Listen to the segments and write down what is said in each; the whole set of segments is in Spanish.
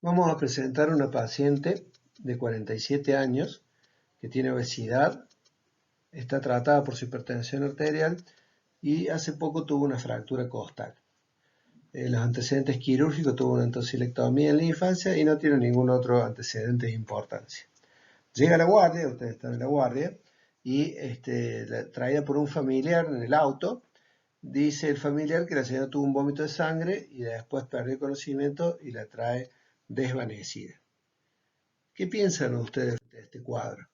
Vamos a presentar una paciente de 47 años que tiene obesidad, está tratada por su hipertensión arterial y hace poco tuvo una fractura costal. Los antecedentes quirúrgicos, tuvo una tonsilectomía en la infancia y no tiene ningún otro antecedente de importancia. Llega a la guardia, ustedes están en la guardia, y traída por un familiar en el auto. Dice el familiar que la señora tuvo un vómito de sangre y después perdió conocimiento y la trae desvanecida. ¿Qué piensan ustedes de este cuadro?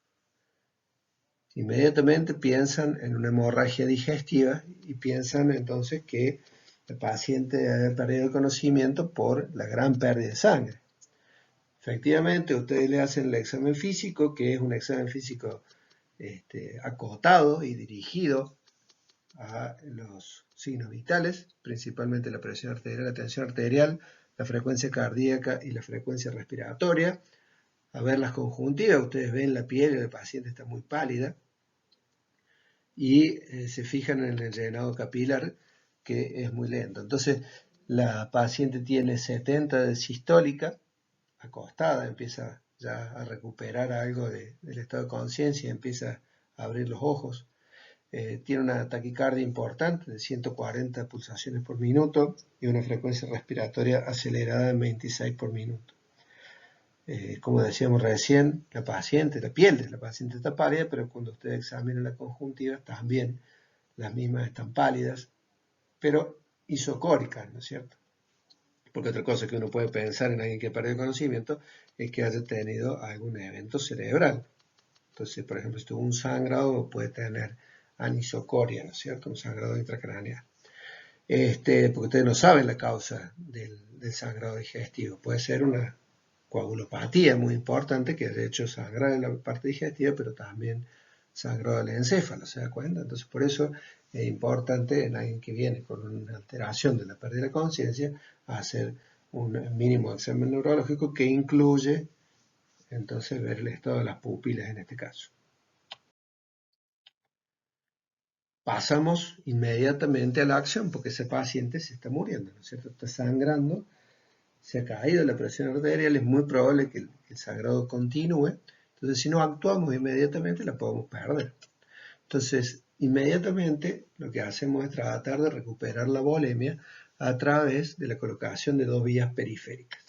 Inmediatamente piensan en una hemorragia digestiva y piensan entonces que el paciente debe haber perdido el conocimiento por la gran pérdida de sangre. Efectivamente, ustedes le hacen el examen físico, que es un examen físico acotado y dirigido a los signos vitales, principalmente la presión arterial, la tensión arterial, la frecuencia cardíaca y la frecuencia respiratoria. A ver las conjuntivas, ustedes ven la piel del paciente está muy pálida y se fijan en el llenado capilar que es muy lento. Entonces la paciente tiene 70 de sistólica, acostada, empieza ya a recuperar algo del estado de conciencia, empieza a abrir los ojos. Tiene una taquicardia importante de 140 pulsaciones por minuto y una frecuencia respiratoria acelerada de 26 por minuto. Como decíamos recién, la piel de la paciente está pálida, pero cuando ustedes examinan la conjuntiva, también las mismas están pálidas, pero isocóricas, ¿no es cierto? Porque otra cosa que uno puede pensar en alguien que perdió el conocimiento es que haya tenido algún evento cerebral. Entonces, por ejemplo, si tuvo un sangrado, puede tener anisocoria, ¿no es cierto? Un sangrado intracraneal. Porque ustedes no saben la causa del sangrado digestivo. Puede ser una coagulopatía muy importante, que de hecho sangra en la parte digestiva, pero también sangrado del encéfalo, ¿se da cuenta? Entonces, por eso es importante en alguien que viene con una alteración de la pérdida de conciencia, hacer un mínimo examen neurológico que incluye, entonces, ver el estado de las pupilas en este caso. Pasamos inmediatamente a la acción, porque ese paciente se está muriendo, ¿no es cierto? Está sangrando, se ha caído la presión arterial, es muy probable que el sangrado continúe. Entonces, si no actuamos inmediatamente, la podemos perder. Entonces, inmediatamente lo que hacemos es tratar de recuperar la volemia a través de la colocación de dos vías periféricas.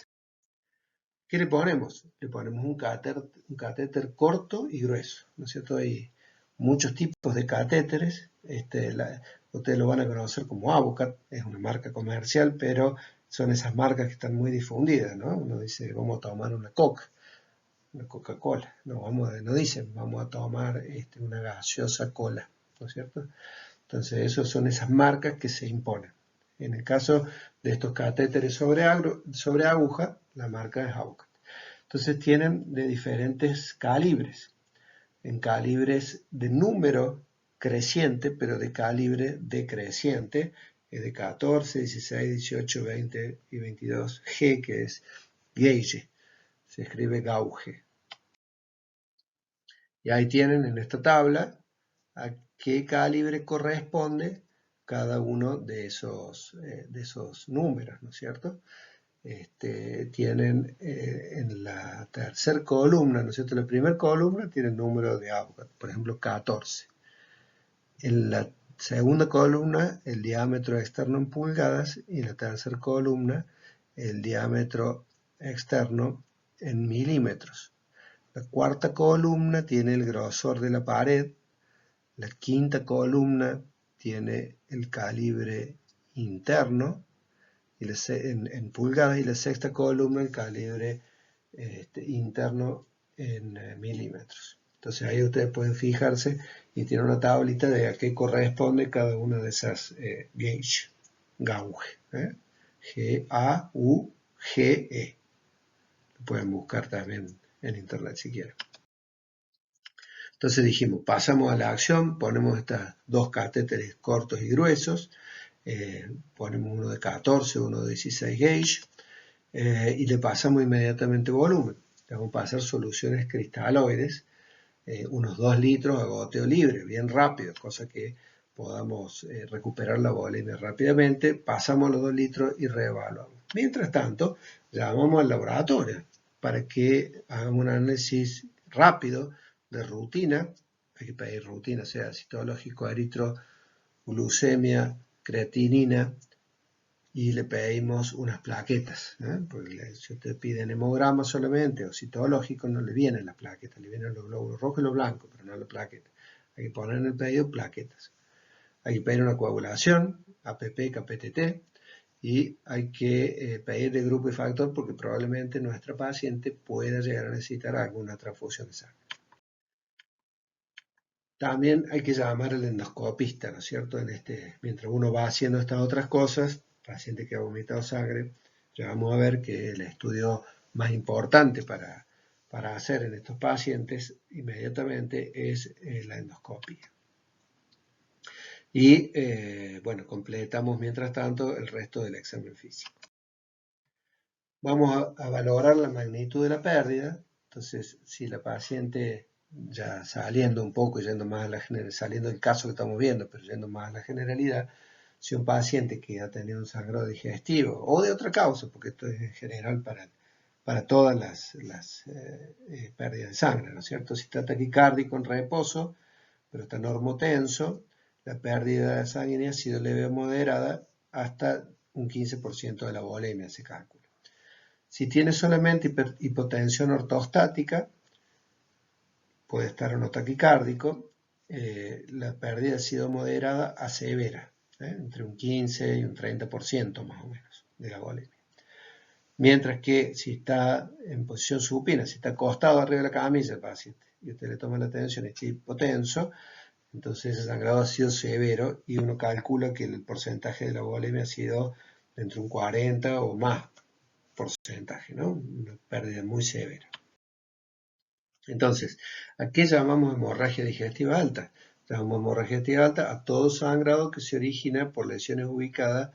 ¿Qué le ponemos? Le ponemos un catéter corto y grueso, ¿no es cierto? Hay muchos tipos de catéteres. Ustedes lo van a conocer como Avocat, es una marca comercial, pero son esas marcas que están muy difundidas, ¿no? Uno dice, vamos a tomar una Coca-Cola. No dicen, vamos a tomar una gaseosa cola, ¿no es cierto? Entonces, son esas marcas que se imponen. En el caso de estos catéteres sobre aguja, la marca es Avocat. Entonces, tienen de diferentes calibres. En calibres de número creciente, pero de calibre decreciente, de 14, 16, 18, 20 y 22. G, que es gauge, se escribe gauge. Y ahí tienen en esta tabla a qué calibre corresponde cada uno de esos números, ¿no es cierto? Tienen en la tercera columna, ¿no es cierto? La primera columna tiene el número de Avocat, por ejemplo, 14. En la segunda columna, el diámetro externo en pulgadas, y en la tercera columna, el diámetro externo en milímetros. La cuarta columna tiene el grosor de la pared. La quinta columna tiene el calibre interno en pulgadas, y la sexta columna el calibre interno en milímetros. Entonces ahí ustedes pueden fijarse y tienen una tablita de a qué corresponde cada una de esas gauge. G-A-U-G-E. Lo pueden buscar también en internet si quieren. Entonces dijimos, pasamos a la acción, ponemos estos dos catéteres cortos y gruesos, ponemos uno de 14, uno de 16 gauge, y le pasamos inmediatamente volumen. Le vamos a pasar soluciones cristaloides, unos 2 litros a goteo libre, bien rápido, cosa que podamos recuperar la volemia rápidamente. Pasamos los 2 litros y reevaluamos. Mientras tanto, llamamos al laboratorio para que hagamos un análisis rápido de rutina. Hay que pedir rutina, sea citológico, glucemia, creatinina, y le pedimos unas plaquetas, porque si usted pide hemograma solamente o citológico, no le vienen las plaquetas, le vienen los glóbulos rojos y los blancos, pero no las plaquetas. Hay que poner en el pedido plaquetas. Hay que pedir una coagulación, APP, KPTT, y hay que pedir de grupo y factor porque probablemente nuestra paciente pueda llegar a necesitar alguna transfusión de sangre. También hay que llamar al endoscopista, ¿no es cierto? Mientras uno va haciendo estas otras cosas, paciente que ha vomitado sangre, ya vamos a ver que el estudio más importante para hacer en estos pacientes inmediatamente es la endoscopia. Y bueno, completamos mientras tanto el resto del examen físico. Vamos a valorar la magnitud de la pérdida. Entonces, si la paciente, ya saliendo un poco, yendo más a la saliendo del caso que estamos viendo, pero yendo más a la generalidad, si un paciente que ha tenido un sangrado digestivo o de otra causa, porque esto es en general para todas las pérdidas de sangre, ¿no es cierto? Si está taquicárdico en reposo, pero está normotenso, la pérdida sanguínea ha sido leve o moderada hasta un 15% de la volemia, se calcula. Si tiene solamente hipotensión ortostática, puede estar o no taquicárdico, la pérdida ha sido moderada a severa, entre un 15 y un 30% más o menos de la volemia. Mientras que si está en posición supina, si está acostado arriba de la camilla el paciente, y usted le toma la atención y está hipotenso, entonces ese sangrado ha sido severo y uno calcula que el porcentaje de la volemia ha sido entre un 40 o más porcentaje, ¿no? Una pérdida muy severa. Entonces, ¿a qué llamamos hemorragia digestiva alta? Llamamos hemorragia digestiva alta a todo sangrado que se origina por lesiones ubicadas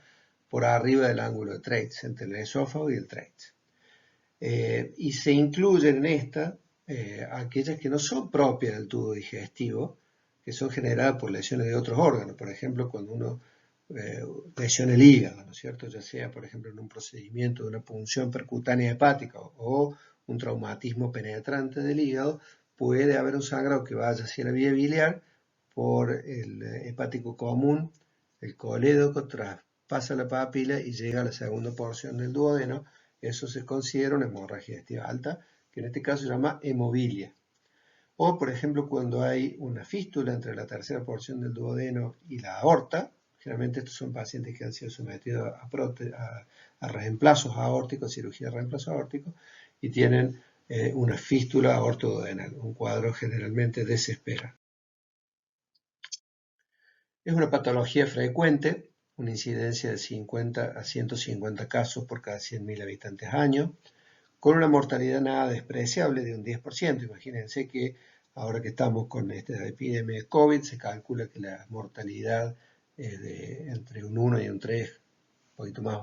por arriba del ángulo de Treitz, entre el esófago y el Treitz. Y se incluyen en esta aquellas que no son propias del tubo digestivo, que son generadas por lesiones de otros órganos. Por ejemplo, cuando uno lesiona el hígado, ¿no es cierto? Ya sea, por ejemplo, en un procedimiento de una punción percutánea hepática o un traumatismo penetrante del hígado, puede haber un sangrado que vaya hacia la vía biliar por el hepático común, el colédoco, traspasa la papila y llega a la segunda porción del duodeno. Eso se considera una hemorragia digestiva alta, que en este caso se llama hemobilia. O, por ejemplo, cuando hay una fístula entre la tercera porción del duodeno y la aorta, generalmente estos son pacientes que han sido sometidos a reemplazos aórticos, cirugía de reemplazo aórtico, y tienen una fístula aortoduodenal, un cuadro generalmente desespera. Es una patología frecuente, una incidencia de 50 a 150 casos por cada 100.000 habitantes año, con una mortalidad nada despreciable de un 10%. Imagínense que ahora que estamos con esta epidemia de COVID, se calcula que la mortalidad es de entre un 1 y un 3, un poquito más,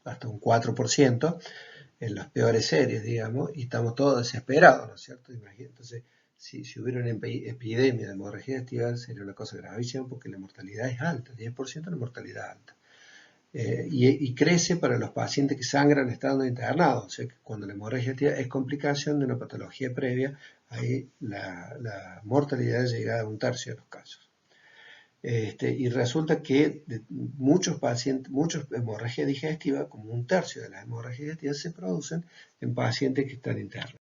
hasta un 4%, en las peores series, digamos, y estamos todos desesperados, ¿no es cierto? Entonces, si hubiera una epidemia de hemorragia digestiva, sería una cosa gravísima porque la mortalidad es alta, 10% de la mortalidad alta. Y crece para los pacientes que sangran estando internados. O sea, que cuando la hemorragia digestiva es complicación de una patología previa, ahí la mortalidad llega a un tercio de los casos. Y resulta que de muchos pacientes, muchas hemorragias digestivas, como un tercio de las hemorragias digestivas, se producen en pacientes que están internos.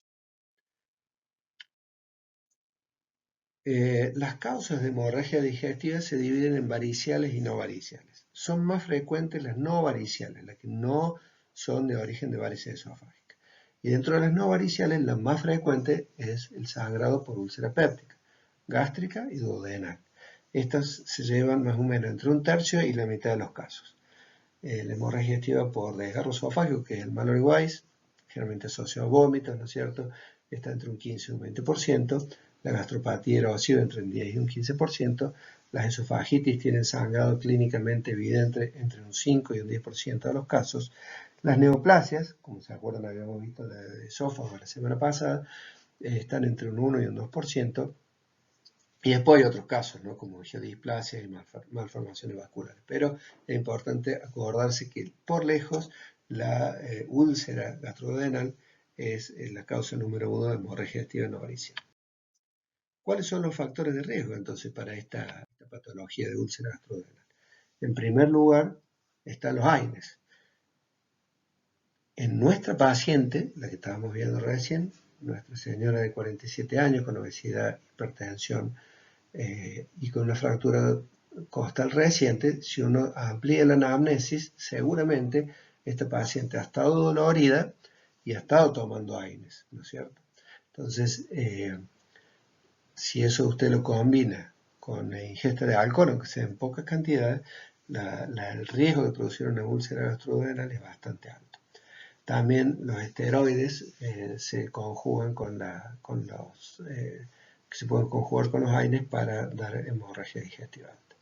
Las causas de hemorragia digestiva se dividen en variciales y no variciales. Son más frecuentes las no variciales, las que no son de origen de varices esofágicas. Y dentro de las no variciales, la más frecuente es el sangrado por úlcera péptica, gástrica y duodenal. Estas se llevan más o menos entre un tercio y la mitad de los casos. La hemorragia digestiva por desgarro esofágico, que es el Mallory-Weiss, generalmente asociado a vómitos, ¿no es cierto?, está entre un 15 y un 20%. La gastropatía erosiva entre un 10 y un 15%. Las esofagitis tienen sangrado clínicamente evidente entre un 5 y un 10% de los casos. Las neoplasias, como se acuerdan, habíamos visto la de esófago la semana pasada, están entre un 1 y un 2%. Y después hay otros casos, ¿no?, como geodisplasia y malformaciones vasculares. Pero es importante acordarse que por lejos la úlcera gastrodenal es la causa número 1 de hemorragia digestiva nodriza. ¿Cuáles son los factores de riesgo entonces para esta patología de úlcera gastrodenal? En primer lugar están los AINES. En nuestra paciente, la que estábamos viendo recién, nuestra señora de 47 años con obesidad, hipertensión y con una fractura costal reciente, si uno amplía la anamnesis, seguramente esta paciente ha estado dolorida y ha estado tomando AINES, ¿no es cierto? Entonces, si eso usted lo combina con la ingesta de alcohol, aunque sea en pocas cantidades, el riesgo de producir una úlcera gastrodenal es bastante alto. También los esteroides se conjugan se pueden conjugar con los AINES para dar hemorragia digestiva alta.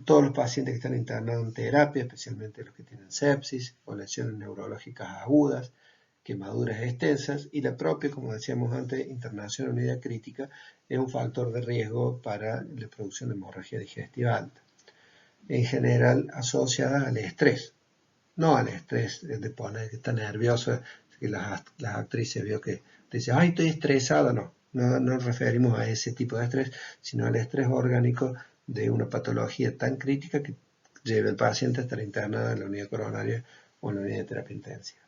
Todos los pacientes que están internados en terapia, especialmente los que tienen sepsis o lesiones neurológicas agudas, quemaduras extensas y la propia, como decíamos antes, internación en unidad crítica es un factor de riesgo para la producción de hemorragia digestiva alta, en general asociada al estrés. No al estrés de poner que está nervioso, que las actrices vio que dicen, ay, estoy estresada. No nos referimos a ese tipo de estrés, sino al estrés orgánico de una patología tan crítica que lleva al paciente a estar internado en la unidad coronaria o en la unidad de terapia intensiva.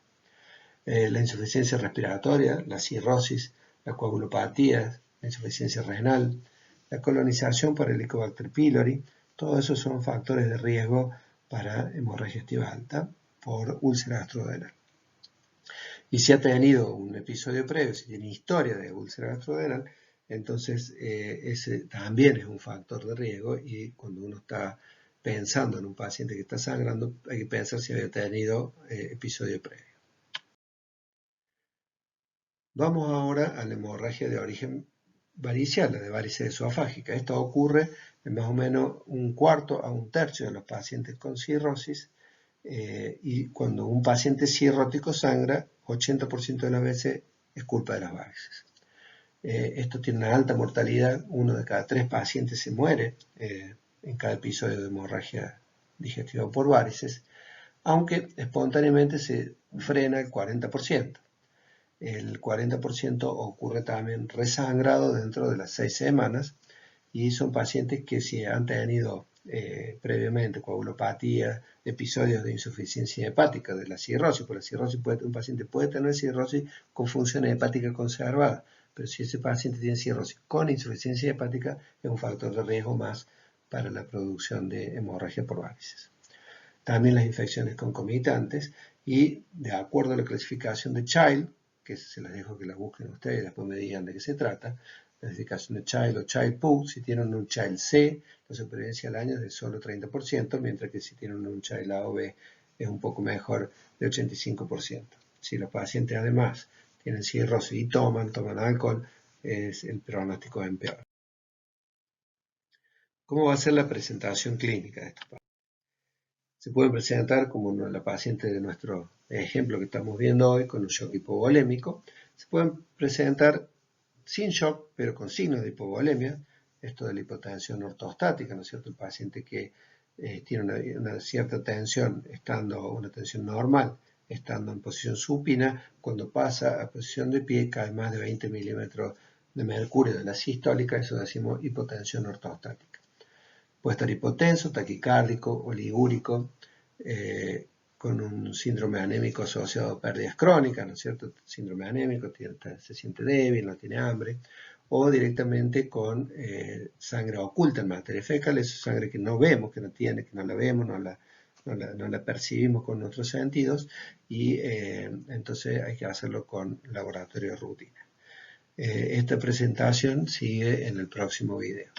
La insuficiencia respiratoria, la cirrosis, la coagulopatía, la insuficiencia renal, la colonización por Helicobacter pylori, todos esos son factores de riesgo para hemorragia digestiva alta por úlcera gastrodenal. Y si ha tenido un episodio previo, si tiene historia de úlcera gastrodenal, entonces ese también es un factor de riesgo y cuando uno está pensando en un paciente que está sangrando, hay que pensar si había tenido episodio previo. Vamos ahora a la hemorragia de origen varicial, la de varices esofágica. Esto ocurre en más o menos un cuarto a un tercio de los pacientes con cirrosis y cuando un paciente cirrótico sangra, 80% de las veces es culpa de las varices. Esto tiene una alta mortalidad, 1 de cada 3 pacientes se muere en cada episodio de hemorragia digestiva por varices, aunque espontáneamente se frena el 40%. El 40% ocurre también resangrado dentro de las 6 semanas y son pacientes que si han tenido previamente coagulopatía, episodios de insuficiencia hepática, de la cirrosis, porque la cirrosis un paciente puede tener cirrosis con función hepática conservada, pero si ese paciente tiene cirrosis con insuficiencia hepática es un factor de riesgo más para la producción de hemorragia por varices. También las infecciones concomitantes y de acuerdo a la clasificación de Child, que se las dejo que las busquen ustedes y después me digan de qué se trata, la clasificación de Child o Child-Pugh, si tienen un Child C, la supervivencia al año es de solo 30%, mientras que si tienen un Child A o B es un poco mejor, de 85%. Si los pacientes además tienen cirrosis y toman alcohol, el pronóstico empeora. ¿Cómo va a ser la presentación clínica de estos pacientes? Se pueden presentar como la paciente de nuestro ejemplo que estamos viendo hoy con un shock hipovolémico. Se pueden presentar sin shock, pero con signos de hipovolemia. Esto de la hipotensión ortostática, ¿no es cierto? El paciente que tiene una cierta tensión, una tensión normal, estando en posición supina, cuando pasa a posición de pie cae más de 20 milímetros de mercurio de la sistólica, eso decimos hipotensión ortostática. Puede estar hipotenso, taquicárdico, oligúrico, con un síndrome anémico asociado a pérdidas crónicas, ¿no es cierto? Síndrome anémico, se siente débil, no tiene hambre, o directamente con sangre oculta en materia fecal, es sangre que no vemos, que no tiene, que no la vemos, no la percibimos con nuestros sentidos, y entonces hay que hacerlo con laboratorio de rutina. Esta presentación sigue en el próximo video.